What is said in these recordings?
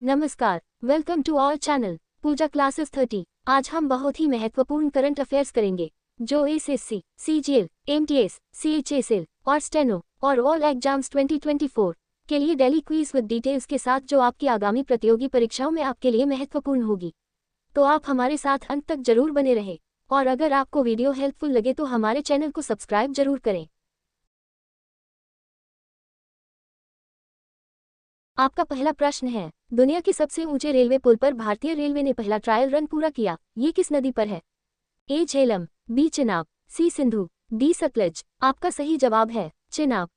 नमस्कार, welcome to our channel Pooja classes 30। आज हम बहुत ही महत्वपूर्ण करंट अफेयर्स करेंगे जो एसएससी, सीजीएल, एमटीएस, सीएचएसएल और स्टेनो और ऑल एग्जाम्स 2024 के लिए डेली क्विज विद डिटेल्स के साथ जो आपकी आगामी प्रतियोगी परीक्षाओं में आपके लिए महत्वपूर्ण होगी। तो आप हमारे साथ अंत तक जरूर बने रहें और अगर आपको वीडियो हेल्पफुल लगे तो हमारे चैनल को सब्सक्राइब जरूर करें। आपका पहला प्रश्न है, दुनिया के सबसे ऊंचे रेलवे पुल पर भारतीय रेलवे ने पहला ट्रायल रन पूरा किया, ये किस नदी पर है? ए झेलम, बी चिनाब, सी सिंधु, डी सतलज। आपका सही जवाब है चिनाब।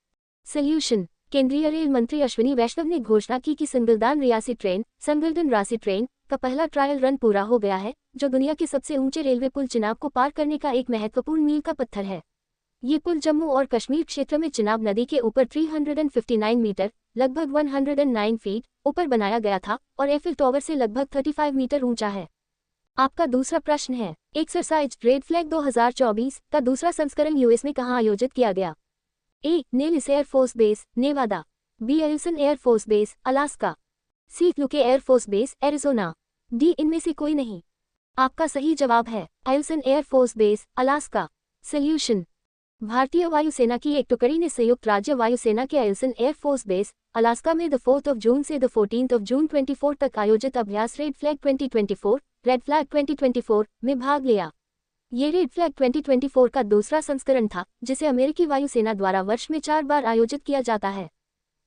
सॉल्यूशन, केंद्रीय रेल मंत्री अश्विनी वैष्णव ने घोषणा की कि संगलदान रियासी ट्रेन संगलदन रासी ट्रेन का पहला ट्रायल रन पूरा हो गया है, जो दुनिया के सबसे ऊंचे रेलवे पुल चिनाब को पार करने का एक महत्वपूर्ण मील का पत्थर है। ये पुल जम्मू और कश्मीर क्षेत्र में चिनाब नदी के ऊपर 359 मीटर लगभग 109 फीट ऊपर बनाया गया था और एफिल टॉवर से लगभग 35 मीटर ऊंचा है। आपका दूसरा प्रश्न है, एक्सरसाइज रेड फ्लैग 2024 का दूसरा संस्करण यूएस में कहां आयोजित किया गया? A Nellis Air Force Base, Nevada, B Eielson Air Force Base, Alaska, C Luke Air Force Base, Arizona, D इनमें से कोई नहीं। आपका सही जवाब है Eielson Air Force Base, Alaska. Solution, भारतीय वायुसेना की एक टुकड़ी ने संयुक्त राज्य वायुसेना के एल्सन एयर फोर्स बेस, अलास्का में 4 जून से 14 जून 24 तक आयोजित अभ्यास रेड फ्लैग 2024 रेड फ्लैग 2024 में भाग लिया। ये रेड फ्लैग 2024 का दूसरा संस्करण था, जिसे अमेरिकी वायुसेना द्वारा वर्ष में 4 बार आयोजित किया जाता है।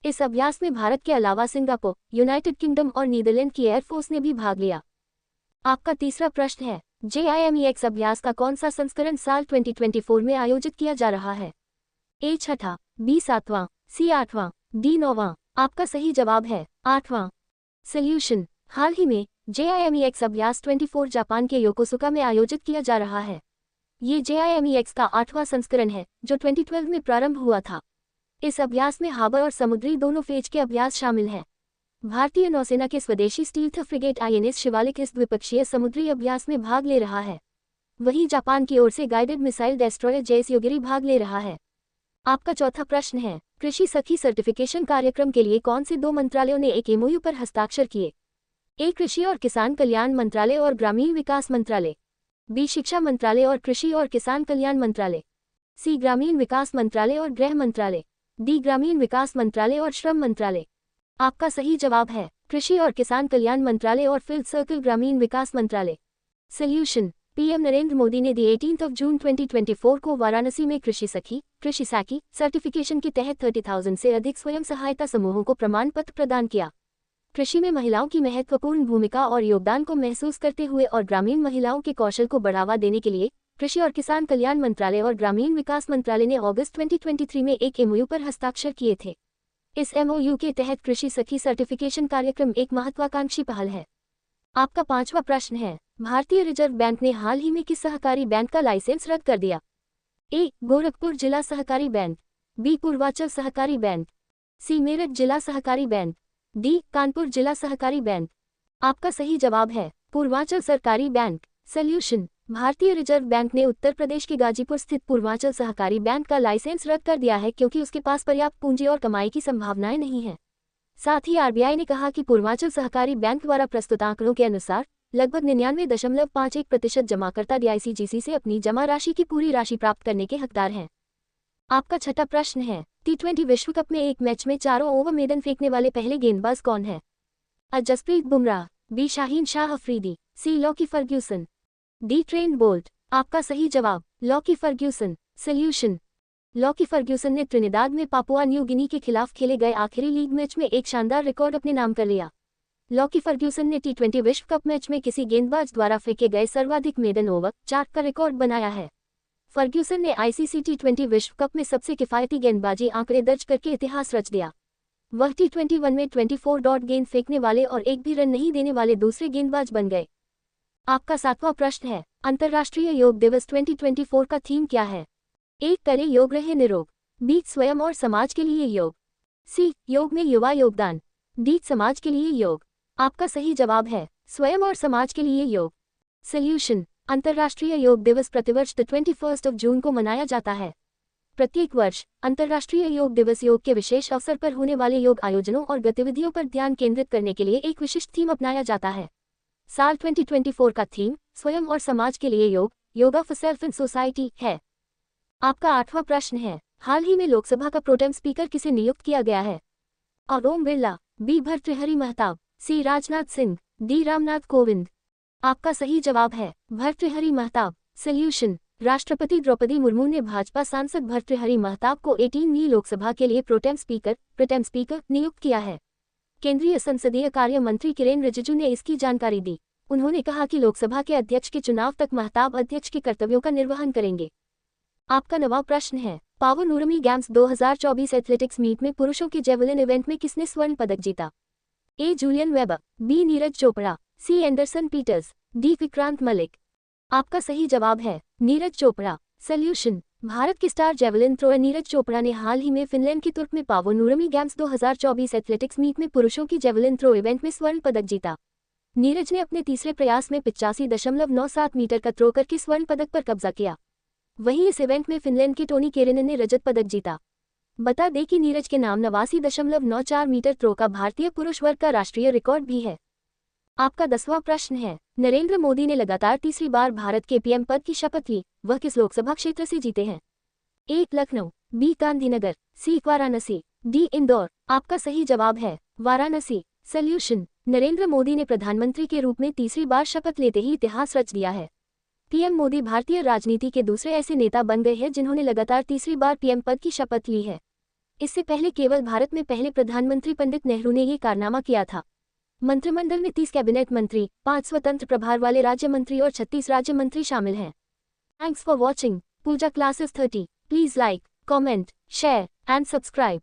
इस अभ्यास में भारत के अलावा सिंगापुर, यूनाइटेड किंगडम और नीदरलैंड की एयरफोर्स ने भी भाग लिया। आपका तीसरा प्रश्न है, JIMEX अभ्यास का कौन सा संस्करण साल 2024 में आयोजित किया जा रहा है? ए छठा, बी सातवां, सी आठवां, डी नौवां। आपका सही जवाब है आठवां। सॉल्यूशन, हाल ही में JIMEX अभ्यास 24 जापान के योकोसुका में आयोजित किया जा रहा है। ये JIMEX का 8वां संस्करण है जो 2012 में प्रारंभ हुआ था। इस अभ्यास में हाबर और समुद्री दोनों फेज के अभ्यास शामिल हैं। भारतीय नौसेना के स्वदेशी स्टील्थ फ्रिगेट INS शिवालिक इस द्विपक्षीय समुद्री अभ्यास में भाग ले रहा है। वहीं जापान की ओर से गाइडेड मिसाइल डेस्ट्रॉयर JS योगिरी भाग ले रहा है। आपका चौथा प्रश्न है, कृषि सखी सर्टिफिकेशन कार्यक्रम के लिए कौन से 2 मंत्रालयों ने एक MOU पर हस्ताक्षर किए? ए कृषि और किसान कल्याण मंत्रालय और ग्रामीण विकास मंत्रालय, बी शिक्षा मंत्रालय और कृषि और किसान कल्याण मंत्रालय, सी ग्रामीण विकास मंत्रालय और गृह मंत्रालय, डी ग्रामीण विकास मंत्रालय और श्रम मंत्रालय। आपका सही जवाब है कृषि और किसान कल्याण मंत्रालय और फील्ड सर्कल ग्रामीण विकास मंत्रालय। सॉल्यूशन, पीएम नरेंद्र मोदी ने 18 जून 2024 को वाराणसी में कृषि सखी कृषि साखी सर्टिफिकेशन के तहत 30,000 से अधिक स्वयं सहायता समूहों को प्रमाण पत्र प्रदान किया। कृषि में महिलाओं की महत्वपूर्ण भूमिका और योगदान को महसूस करते हुए और ग्रामीण महिलाओं के कौशल को बढ़ावा देने के लिए कृषि और किसान कल्याण मंत्रालय और ग्रामीण विकास मंत्रालय ने अगस्त 2023 में एक MOU पर हस्ताक्षर किए थे। इस MOU के तहत कृषि सखी सर्टिफिकेशन कार्यक्रम एक महत्वाकांक्षी पहल है। आपका पांचवा प्रश्न है, भारतीय रिजर्व बैंक ने हाल ही में किस सहकारी बैंक का लाइसेंस रद्द कर दिया? ए गोरखपुर जिला सहकारी बैंक, बी पूर्वांचल सहकारी बैंक, सी मेरठ जिला सहकारी बैंक, डी कानपुर जिला सहकारी बैंक। आपका सही जवाब है पूर्वांचल सरकारी बैंक। सॉल्यूशन, भारतीय रिजर्व बैंक ने उत्तर प्रदेश के गाजीपुर स्थित पूर्वांचल सहकारी बैंक का लाइसेंस रद्द कर दिया है क्योंकि उसके पास पर्याप्त पूंजी और कमाई की संभावनाएं नहीं हैं। साथ ही RBI ने कहा कि पूर्वांचल सहकारी बैंक द्वारा प्रस्तुत आंकड़ों के अनुसार लगभग 99.51% जमाकर्ता DICGC से अपनी जमा राशि की पूरी राशि प्राप्त करने के हकदार हैं। आपका छठा प्रश्न है, T20 विश्व कप में एक मैच में चारों ओवर मेडन फेंकने वाले पहले गेंदबाज कौन है? A Jasprit Bumrah, B Shaheen Shah Afridi, C Lockie Ferguson, D Trent Boult. आपका सही जवाब Lockie Ferguson. Solution, Lockie Ferguson ने त्रिनिदाद में पापुआ न्यू गिनी के खिलाफ खेले गए आखिरी लीग मैच में एक शानदार रिकॉर्ड अपने नाम कर लिया। लॉकी फर्ग्यूसन ने T20 विश्व कप मैच में किसी गेंदबाज द्वारा फेंके गए सर्वाधिक मेडन ओवर 4 का रिकॉर्ड बनाया है। फर्ग्यूसन ने ICC T20 विश्व कप में सबसे किफायती गेंदबाजी आंकड़े दर्ज करके इतिहास रच दिया। वह T21 में 24 डॉट गेंद फेंकने वाले और एक भी रन नहीं देने वाले दूसरे गेंदबाज बन गए। आपका सातवां प्रश्न है, अंतर्राष्ट्रीय योग दिवस 2024 का थीम क्या है? ए करें योग रहे निरोग, बी स्वयं और समाज के लिए योग, सी योग में युवा योगदान, डी समाज के लिए योग। आपका सही जवाब है स्वयं और समाज के लिए योग। सॉल्यूशन, अंतर्राष्ट्रीय योग दिवस प्रतिवर्ष 21 जून को मनाया जाता है। प्रत्येक वर्ष अंतर्राष्ट्रीय योग दिवस योग के विशेष अवसर पर होने वाले योग आयोजनों और गतिविधियों पर ध्यान केंद्रित करने के लिए एक विशिष्ट थीम अपनाया जाता है। साल 2024 का थीम स्वयं और समाज के लिए योग, yoga for self and society है। आपका 8वां प्रश्न है, हाल ही में लोकसभा का प्रोटेम स्पीकर किसे नियुक्त किया गया है? और ओम बिरला, बी भर्तृहरि महताब, सी राजनाथ सिंह, डी रामनाथ कोविंद। आपका सही जवाब है भर्तृहरि महताब। सॉल्यूशन, राष्ट्रपति द्रौपदी मुर्मू ने भाजपा सांसद भर्तृहरि महताब को 18वीं लोकसभा के लिए प्रोटेम स्पीकर नियुक्त किया है। केंद्रीय संसदीय कार्य मंत्री किरेन रिजिजू ने इसकी जानकारी दी। उन्होंने कहा कि लोकसभा के अध्यक्ष के चुनाव तक महताब अध्यक्ष के कर्तव्यों का निर्वहन करेंगे। आपका 9वां प्रश्न है, पावो नूरमी गेम्स 2024 एथलेटिक्स मीट में पुरुषों के जेवलिन इवेंट में किसने स्वर्ण पदक जीता? A Julian Weber, B Neeraj Chopra, C Anderson Peters, D Vikrant Malik. आपका सही जवाब है नीरज चोपड़ा। सॉल्यूशन, भारत के star javelin thrower Neeraj Chopra ने हाल ही में फिनलैंड की तुर्क में Paavo Nurmi Games 2024 athletics meet में पुरुषों की जेवलिन थ्रो इवेंट में स्वर्ण पदक जीता। नीरज ने अपने तीसरे प्रयास में 85.97 मीटर का थ्रो करके स्वर्ण पदक पर कब्जा किया। वहीं इस इवेंट में फिनलैंड के टोनी केरिनेन ने रजत पदक जीता। बता दें कि नीरज के नाम 89.94 मीटर थ्रो का भारतीय पुरुष वर्ग का राष्ट्रीय रिकॉर्ड भी है। आपका 10वां प्रश्न है, नरेंद्र मोदी ने लगातार तीसरी बार भारत के पीएम पद की शपथ ली, वह किस लोकसभा क्षेत्र से जीते हैं? ए लखनऊ, बी गांधीनगर, सी वाराणसी, डी इंदौर। आपका सही जवाब है वाराणसी। सॉल्यूशन, नरेंद्र मोदी ने प्रधानमंत्री के रूप में तीसरी बार शपथ लेते ही इतिहास रच दिया है। पीएम मोदी भारतीय राजनीति के दूसरे ऐसे नेता बन गए हैं जिन्होंने लगातार तीसरी बार पीएम पद की शपथ ली है। इससे पहले केवल भारत में पहले प्रधानमंत्री पंडित नेहरू ने ये कारनामा किया था। मंत्रिमंडल में 30 कैबिनेट मंत्री, 5 स्वतंत्र प्रभार वाले राज्य मंत्री और 36 राज्य मंत्री शामिल हैं। Thanks for watching Pooja classes 30। Please like, comment, share and subscribe.